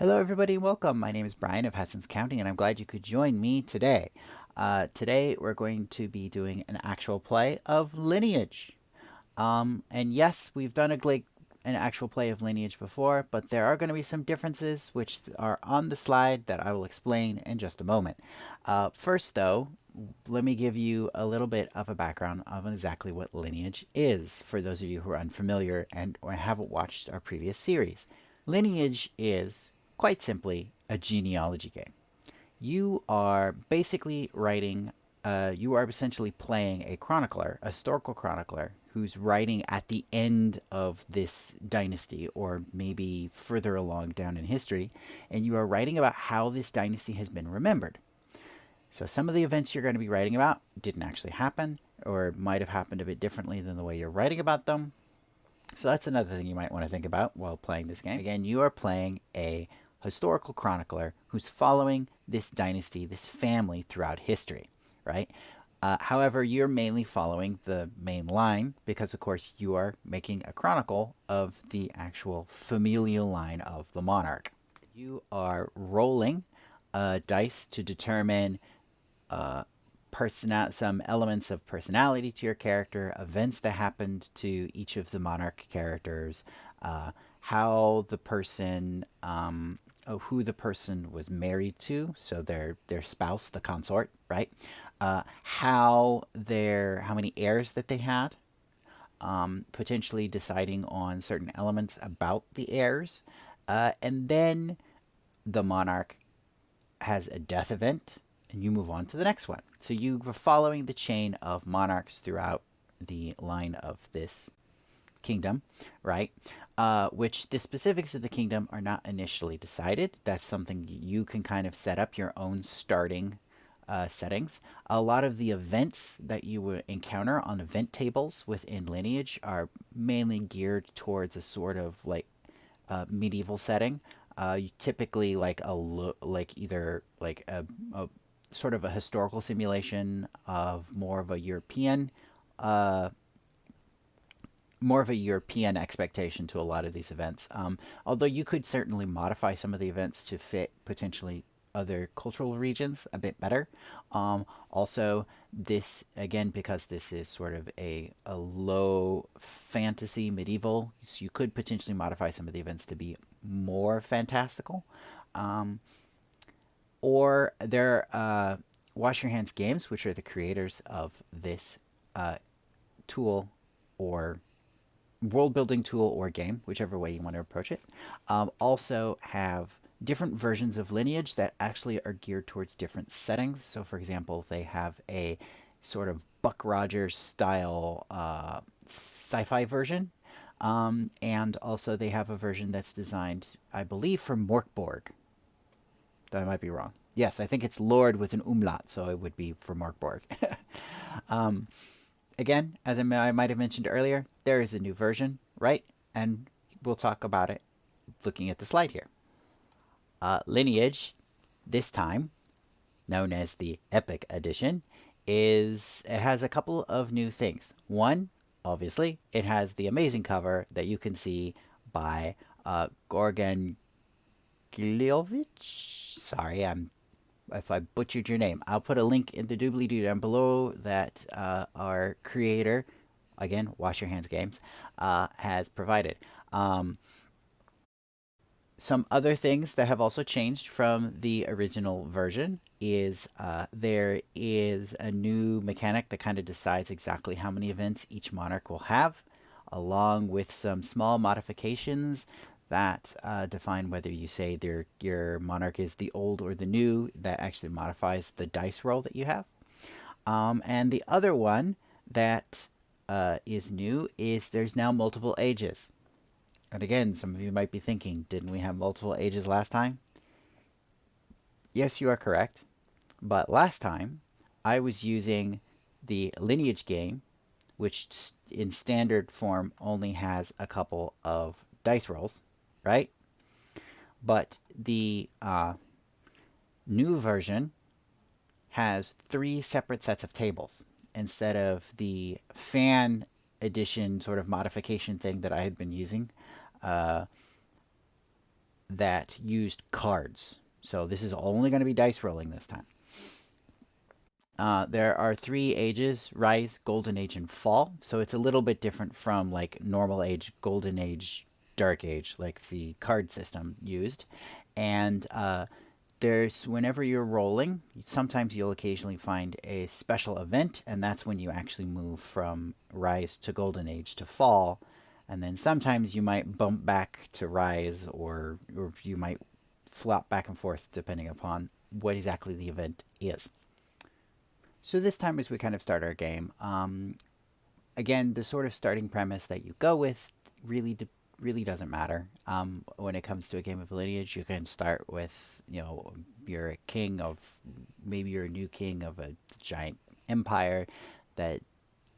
Hello, everybody. Welcome. My name is Brian of Hudson's County, and I'm glad you could join me today. Today, we're going to be doing an actual play of Lineage. And yes, we've done an actual play of Lineage before, but there are going to be some differences which are on the slide that I will explain in just a moment. First, though, let me give you a little bit of a background of exactly what Lineage is for those of you who are unfamiliar and or haven't watched our previous series. Lineage is, quite simply, a genealogy game. You are basically you are essentially playing a chronicler, a historical chronicler, who's writing at the end of this dynasty or maybe further along down in history, and you are writing about how this dynasty has been remembered. So some of the events you're going to be writing about didn't actually happen or might have happened a bit differently than the way you're writing about them. So that's another thing you might want to think about while playing this game. Again, you are playing a historical chronicler who's following this dynasty, this family throughout history, right? However, you're mainly following the main line because, of course, you are making a chronicle of the actual familial line of the monarch. You are rolling dice to determine some elements of personality to your character, events that happened to each of the monarch characters, how the person, who the person was married to, so their spouse, the consort, right? How many heirs that they had, potentially deciding on certain elements about the heirs, and then the monarch has a death event, and you move on to the next one. So you were following the chain of monarchs throughout the line of this kingdom, right? Which the specifics of the kingdom are not initially decided. That's something you can kind of set up your own starting settings. A lot of the events that you would encounter on event tables within Lineage are mainly geared towards a sort of like medieval setting. You typically either a sort of a historical simulation of more of a European expectation to a lot of these events. Although you could certainly modify some of the events to fit potentially other cultural regions a bit better. Also, this, again, because this is sort of a low fantasy medieval, so you could potentially modify some of the events to be more fantastical. Or there are Wash Your Hands Games, which are the creators of this tool or world building tool or game, whichever way you want to approach it, also have different versions of Lineage that actually are geared towards different settings. So, for example, they have a sort of Buck Rogers style sci-fi version, and also they have a version that's designed, I believe, for Morkborg. I might be wrong. Yes, I think it's Lord with an umlaut, so it would be for Morkborg. Again, as I might have mentioned earlier, there is a new version, right? And we'll talk about it looking at the slide here. Lineage, this time, known as the Epoch edition, it has a couple of new things. One, obviously, it has the amazing cover that you can see by Gorgon Gliovic. Sorry, if I butchered your name. I'll put a link in the doobly-doo down below that our creator, again, Wash Your Hands Games, has provided. Some other things that have also changed from the original version is there is a new mechanic that kind of decides exactly how many events each monarch will have, along with some small modifications that define whether you say your monarch is the old or the new. That actually modifies the dice roll that you have. And the other one that is new is there's now multiple ages. And again, some of you might be thinking, didn't we have multiple ages last time? Yes, you are correct. But last time, I was using the Lineage game, which in standard form only has a couple of dice rolls, right? But the new version has 3 separate sets of tables instead of the fan edition sort of modification thing that I had been using. that used cards. So this is only going to be dice rolling this time. There are 3 ages: Rise, Golden Age, and Fall. So it's a little bit different from like Normal Age, Golden Age, Dark Age, like the card system used. And there's whenever you're rolling, sometimes you'll occasionally find a special event, and that's when you actually move from Rise to Golden Age to Fall. And then sometimes you might bump back to Rise, or you might flop back and forth depending upon what exactly the event is. So this time, as we kind of start our game, again, the sort of starting premise that you go with really doesn't matter. When it comes to a game of Lineage, you can start with, you're a king of, maybe you're a new king of a giant empire that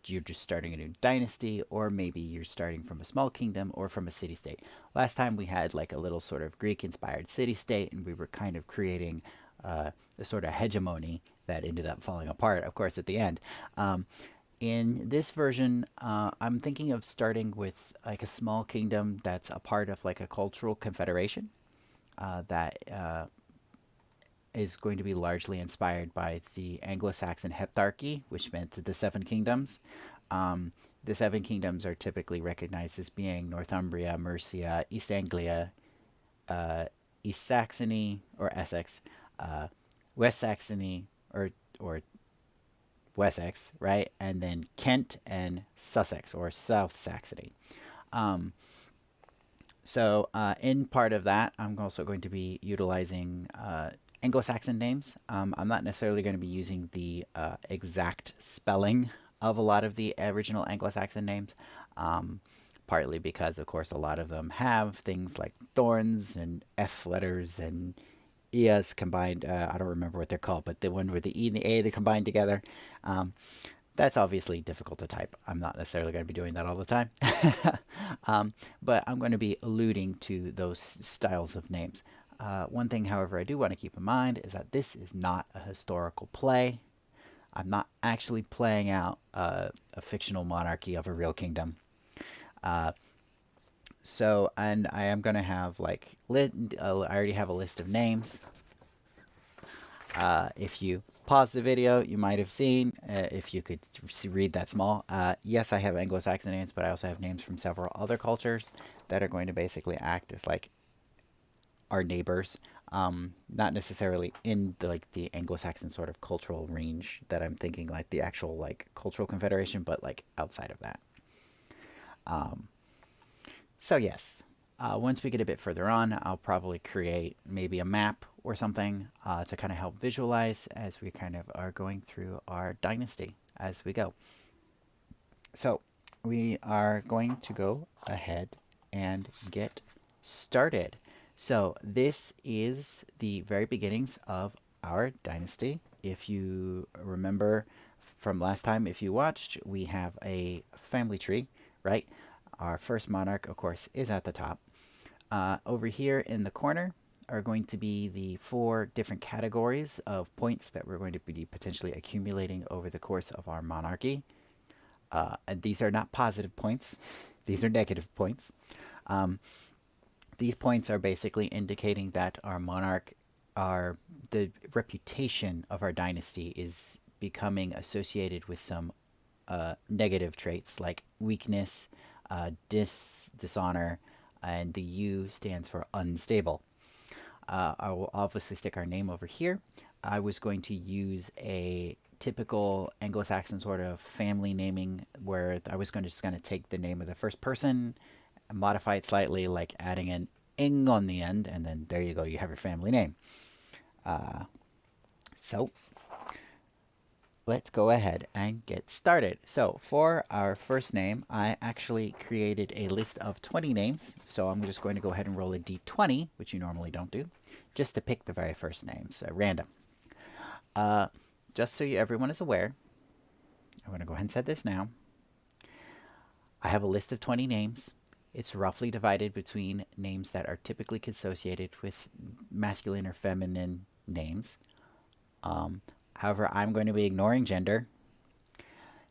you're just starting a new dynasty, or maybe you're starting from a small kingdom or from a city state. Last time we had like a little sort of Greek inspired city state, and we were kind of creating a sort of hegemony that ended up falling apart, of course, at the end. In this version, I'm thinking of starting with like a small kingdom that's a part of like a cultural confederation that is going to be largely inspired by the Anglo-Saxon heptarchy, which meant the 7 kingdoms. The 7 kingdoms are typically recognized as being Northumbria, Mercia, East Anglia, East Saxony or Essex, West Saxony or Wessex, right? And then Kent and Sussex or South Saxony. In part of that, I'm also going to be utilizing Anglo-Saxon names. I'm not necessarily going to be using the exact spelling of a lot of the original Anglo-Saxon names, partly because, of course, a lot of them have things like thorns and F letters and E's combined. I don't remember what they're called, but the one with the E and the A, they combined together. That's obviously difficult to type. I'm not necessarily going to be doing that all the time. But I'm going to be alluding to those styles of names. One thing, however, I do want to keep in mind is that this is not a historical play. I'm not actually playing out a fictional monarchy of a real kingdom. And I am going to have like, I already have a list of names. If you pause the video, you might have seen, if you could read that small. Yes, I have Anglo-Saxon names, but I also have names from several other cultures that are going to basically act as like our neighbors. Not necessarily in the Anglo-Saxon sort of cultural range that I'm thinking, like the actual like cultural confederation, but like outside of that. So yes, once we get a bit further on, I'll probably create maybe a map or something to kind of help visualize as we kind of are going through our dynasty as we go. So we are going to go ahead and get started. So this is the very beginnings of our dynasty. If you remember from last time, if you watched, we have a family tree, right? Our first monarch, of course, is at the top. Over here in the corner are going to be the 4 different categories of points that we're going to be potentially accumulating over the course of our monarchy. And these are not positive points. These are negative points. These points are basically indicating that our monarch, the reputation of our dynasty is becoming associated with some negative traits like weakness, dishonor, and the U stands for unstable. I will obviously stick our name over here. I was going to use a typical Anglo-Saxon sort of family naming where I was just going to take the name of the first person and modify it slightly, like adding an ing on the end, and then there you go, you have your family name. So let's go ahead and get started. So for our first name, I actually created a list of 20 names. So I'm just going to go ahead and roll a d20, which you normally don't do, just to pick the very first names, random. Just so everyone is aware, I'm going to go ahead and set this now. I have a list of 20 names. It's roughly divided between names that are typically associated with masculine or feminine names. However, I'm going to be ignoring gender.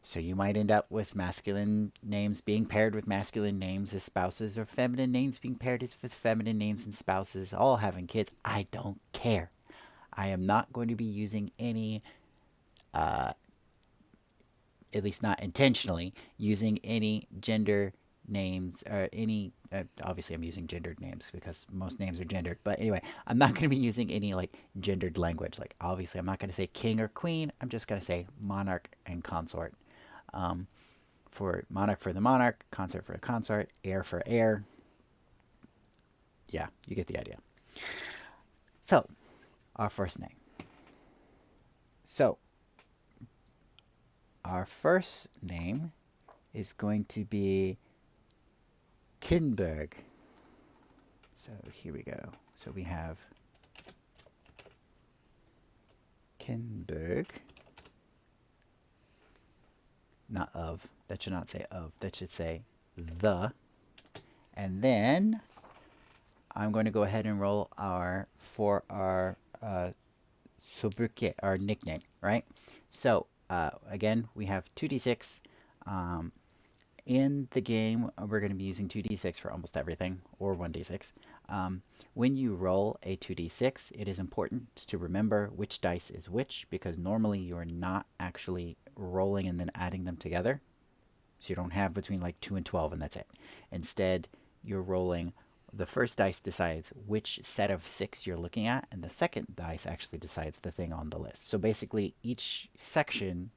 So you might end up with masculine names being paired with masculine names as spouses, or feminine names being paired with feminine names and spouses, all having kids. I don't care. I am not going to be using any, at least not intentionally, using any gender names or any. Obviously, I'm using gendered names because most names are gendered. But anyway, I'm not going to be using any like gendered language. Like, obviously, I'm not going to say king or queen. I'm just going to say monarch and consort. For monarch for the monarch, consort for a consort, heir for heir. Yeah, you get the idea. So, our first name. So, our first name is going to be Kinberg. So, here we go. So, we have Kinberg. Not of. That should not say of. That should say the. And then I'm going to go ahead and roll our sobriquet, our nickname, right? So again, we have 2d6. In the game, we're going to be using 2d6 for almost everything, or 1d6. When you roll a 2d6, it is important to remember which dice is which, because normally you're not actually rolling and then adding them together. So you don't have between like 2 and 12 and that's it. Instead, you're rolling. The first dice decides which set of 6 you're looking at, and the second dice actually decides the thing on the list. So basically, each section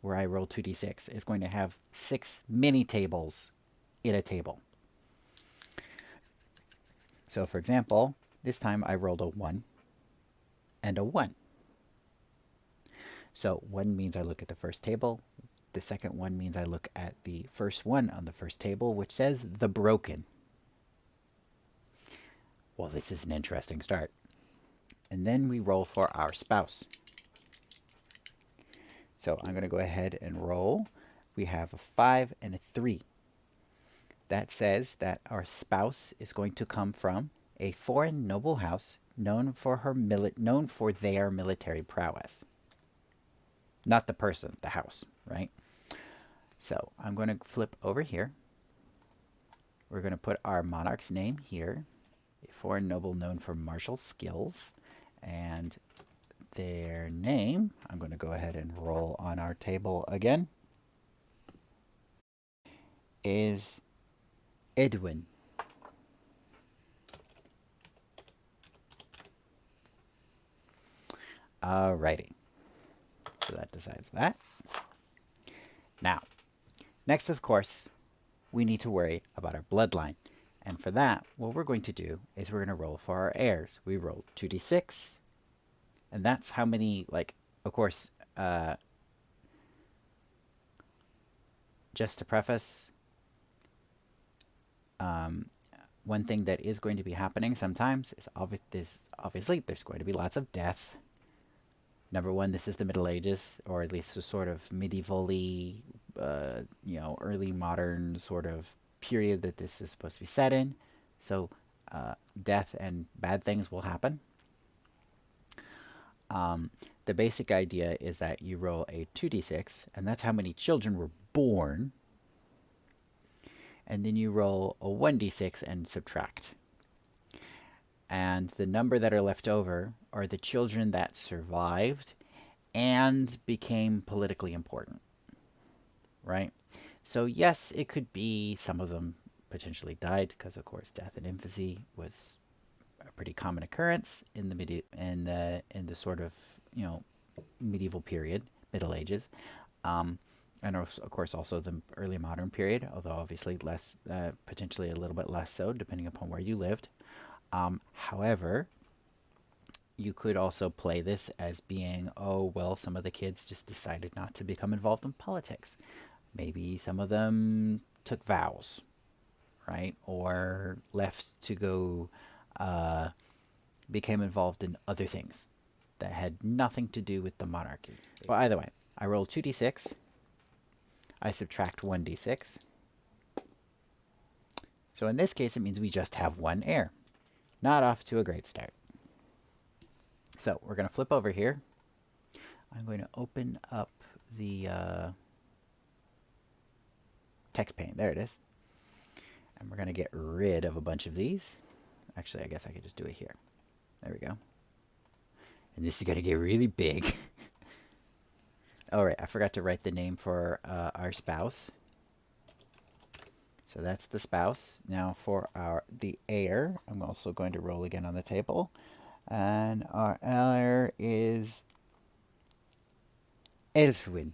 where I roll 2d6 is going to have 6 mini tables in a table. So for example, this time I rolled a 1 and a 1. So 1 means I look at the first table. The second one means I look at the first one on the first table, which says the broken. Well, this is an interesting start. And then we roll for our spouse. So I'm going to go ahead and roll. We have a 5 and a 3. That says that our spouse is going to come from a foreign noble house known for their military prowess. Not the person, the house, right? So I'm going to flip over here. We're going to put our monarch's name here. A foreign noble known for martial skills. And their name, I'm going to go ahead and roll on our table again, is Edwin. Alrighty. So that decides that. Now, next, of course, we need to worry about our bloodline. And for that, what we're going to do is we're going to roll for our heirs. We roll 2d6. And that's how many, like, of course, just to preface, one thing that is going to be happening sometimes is obviously there's going to be lots of death. Number one, this is the Middle Ages, or at least a sort of medievally, early modern sort of period that this is supposed to be set in. So death and bad things will happen. The basic idea is that you roll a 2d6, and that's how many children were born. And then you roll a 1d6 and subtract. And the number that are left over are the children that survived and became politically important, right? So yes, it could be some of them potentially died because, of course, death in infancy was a pretty common occurrence in the sort of medieval period, Middle Ages, and of course also the early modern period, although obviously less, potentially a little bit less so, depending upon where you lived. However, you could also play this as being, oh, well, some of the kids just decided not to become involved in politics. Maybe some of them took vows, right? Or left to go, became involved in other things that had nothing to do with the monarchy. But either way, I roll 2d6. I subtract 1d6. So in this case, it means we just have one heir. Not off to a great start. So we're going to flip over here. I'm going to open up the text pane. There it is. And we're going to get rid of a bunch of these. Actually, I guess I could just do it here. There we go. And this is going to get really big. All right, I forgot to write the name for our spouse. So that's the spouse. Now for the heir, I'm also going to roll again on the table. And our heir is Elfwin.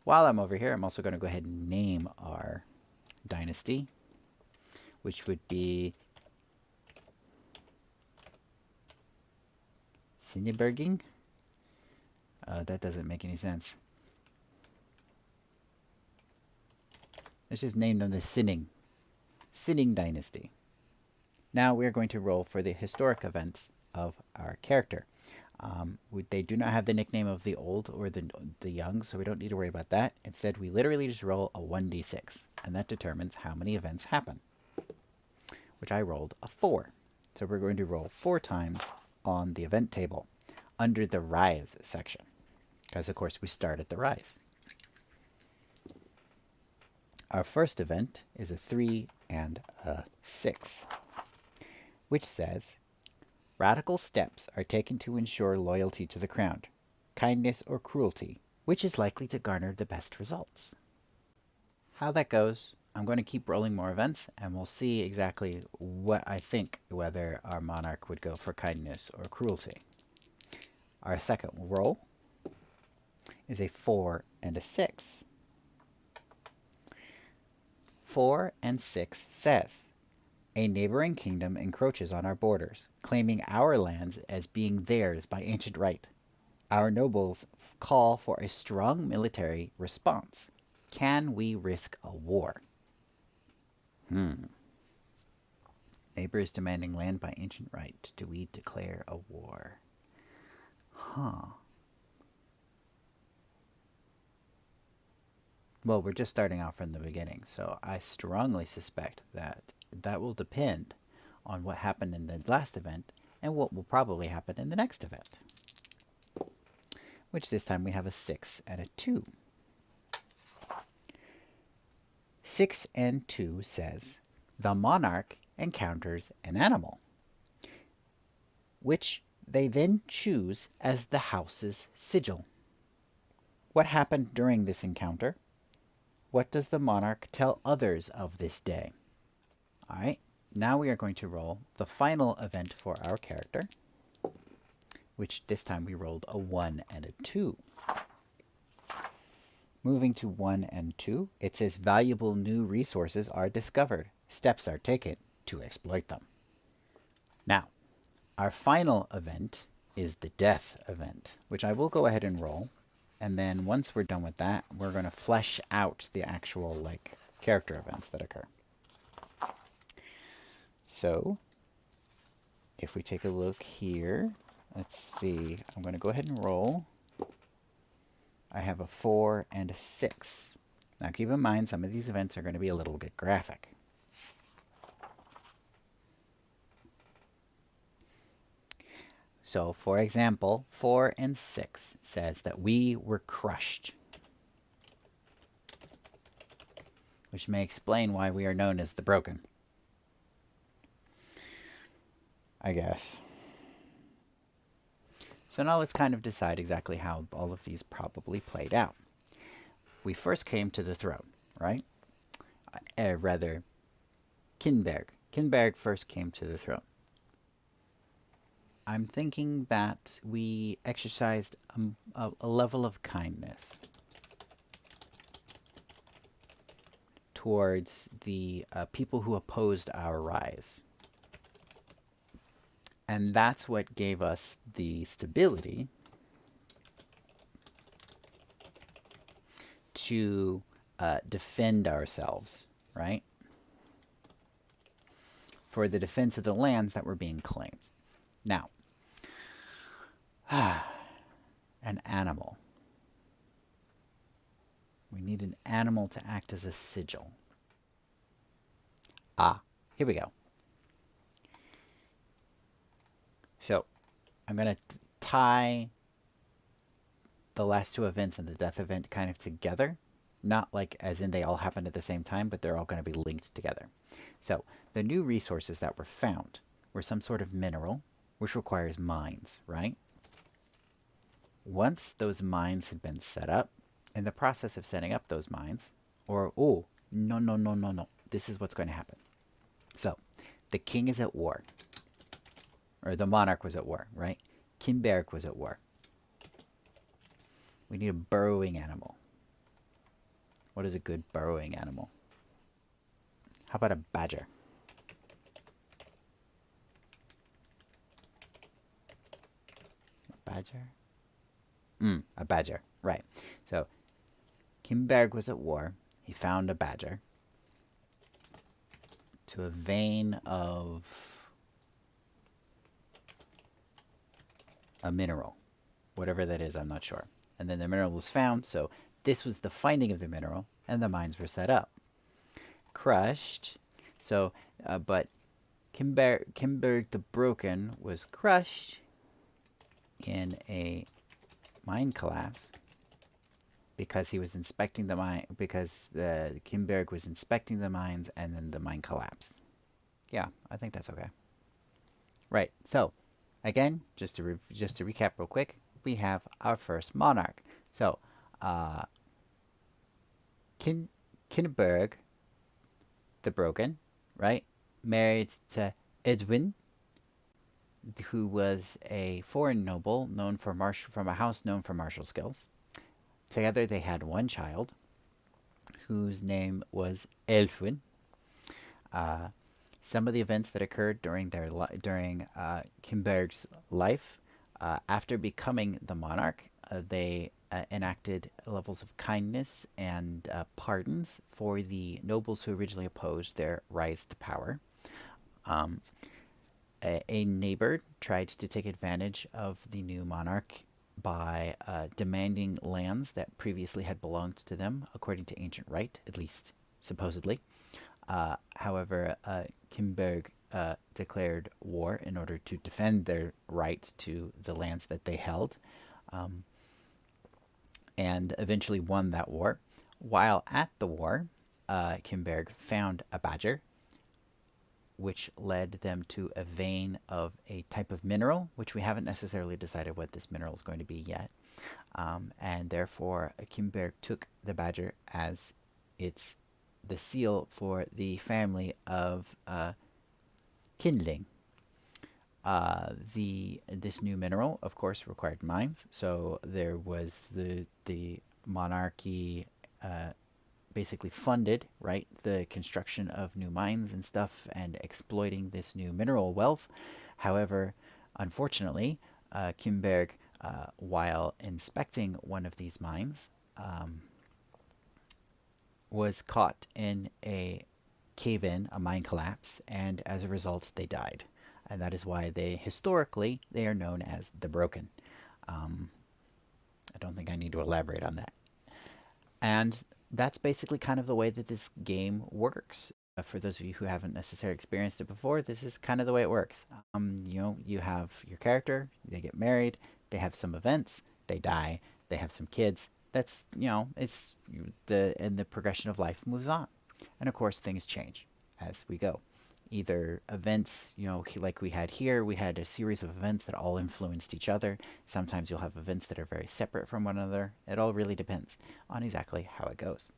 While I'm over here, I'm also going to go ahead and name our dynasty, which would be Sinneberging. That doesn't make any sense. Let's just name them the Sinning Dynasty. Now we're going to roll for the historic events of our character. They do not have the nickname of the old or the young, so we don't need to worry about that. Instead, we literally just roll a 1d6, and that determines how many events happen, which I rolled a 4. So we're going to roll 4 times on the event table under the rise section, because of course we start at the rise. Our first event is a 3 and a 6, which says, radical steps are taken to ensure loyalty to the crown, kindness or cruelty, which is likely to garner the best results. How that goes, I'm going to keep rolling more events, and we'll see exactly what I think, whether our monarch would go for kindness or cruelty. Our second roll is a 4 and a 6. 4 and 6 says, a neighboring kingdom encroaches on our borders, claiming our lands as being theirs by ancient right. Our nobles call for a strong military response. Can we risk a war? Neighbors demanding land by ancient right. Do we declare a war? Well, we're just starting out from the beginning, so I strongly suspect that that will depend on what happened in the last event and what will probably happen in the next event, which this time we have a 6 and a 2. 6 and 2 says, the monarch encounters an animal, which they then choose as the house's sigil. What happened during this encounter? What does the monarch tell others of this day? All right, now we are going to roll the final event for our character, which this time we rolled a 1 and a 2. Moving to 1 and 2, it says valuable new resources are discovered. Steps are taken to exploit them. Now, our final event is the death event, which I will go ahead and roll. And then once we're done with that, we're going to flesh out the actual character events that occur. So, if we take a look here, let's see. I'm going to go ahead and roll. I have a 4 and a 6. Now keep in mind, some of these events are going to be a little bit graphic. So, for example, 4 and 6 says that we were crushed, which may explain why we are known as the Broken, I guess. So now let's kind of decide exactly how all of these probably played out. We first came to the throne, right? Rather, Kinberg. Kinberg first came to the throne. I'm thinking that we exercised a level of kindness towards the people who opposed our rise. And that's what gave us the stability to defend ourselves, right? For the defense of the lands that were being claimed. Now, an animal. We need an animal to act as a sigil. Here we go. So, I'm going to tie the last two events and the death event kind of together Not like as in they all happened at the same time, but they're all going to be linked together. So the new resources that were found were some sort of mineral, which requires mines, right? Once those mines had been set up, in the process of setting up those mines, or, oh, no, no, no, no, no, this is what's going to happen. So the king is at war, or the monarch was at war, right? Kimberg was at war. We need a burrowing animal. What is a good burrowing animal? How about a badger? A badger? A badger, right. So Kimberg was at war. He found a badger to a vein of a mineral. Whatever that is, I'm not sure. And then the mineral was found, so this was the finding of the mineral, and the mines were set up. Crushed. So, but Kimberg the Broken was crushed in a mine collapse because he was inspecting the mine, because the Kimberg was inspecting the mines, and then the mine collapsed. Yeah, I think that's okay. Right. So, again, just to recap real quick, we have our first monarch. So, uh, Kinberg the Broken, right, married to Edwin, who was a foreign noble known for from a house known for martial skills. Together, they had one child, whose name was Elfwin. Some of the events that occurred during Kimberg's life, after becoming the monarch, they enacted levels of kindness and pardons for the nobles who originally opposed their rise to power. A neighbor tried to take advantage of the new monarch by demanding lands that previously had belonged to them, according to ancient right, at least supposedly. However, Kimberg declared war in order to defend their right to the lands that they held, and eventually won that war. While at the war, Kimberg found a badger, which led them to a vein of a type of mineral, which we haven't necessarily decided what this mineral is going to be yet. And therefore, Kimberg took the badger as the seal for the family of kindling. This new mineral, of course, required mines. So there was the monarchy basically funded, right, the construction of new mines and stuff, and exploiting this new mineral wealth. However, unfortunately, Kimberg, while inspecting one of these mines, was caught in a cave-in, a mine collapse, and as a result, they died. And that is why historically, they are known as the Broken. I don't think I need to elaborate on that. And that's basically kind of the way that this game works. For those of you who haven't necessarily experienced it before, this is kind of the way it works. You have your character, they get married, they have some events, they die, they have some kids. That's, it's the progression of life moves on. And of course, things change as we go. Either events, like we had here, we had a series of events that all influenced each other. Sometimes you'll have events that are very separate from one another. It all really depends on exactly how it goes.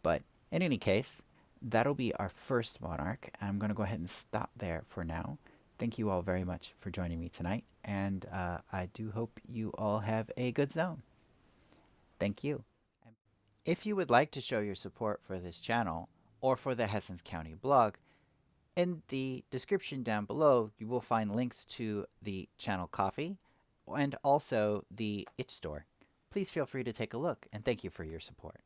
But in any case, that'll be our first monarch. And I'm going to go ahead and stop there for now. Thank you all very much for joining me tonight. And I do hope you all have a good zone. Thank you. If you would like to show your support for this channel or for the Hessens County blog, in the description down below, you will find links to the channel coffee and also the itch store. Please feel free to take a look, and thank you for your support.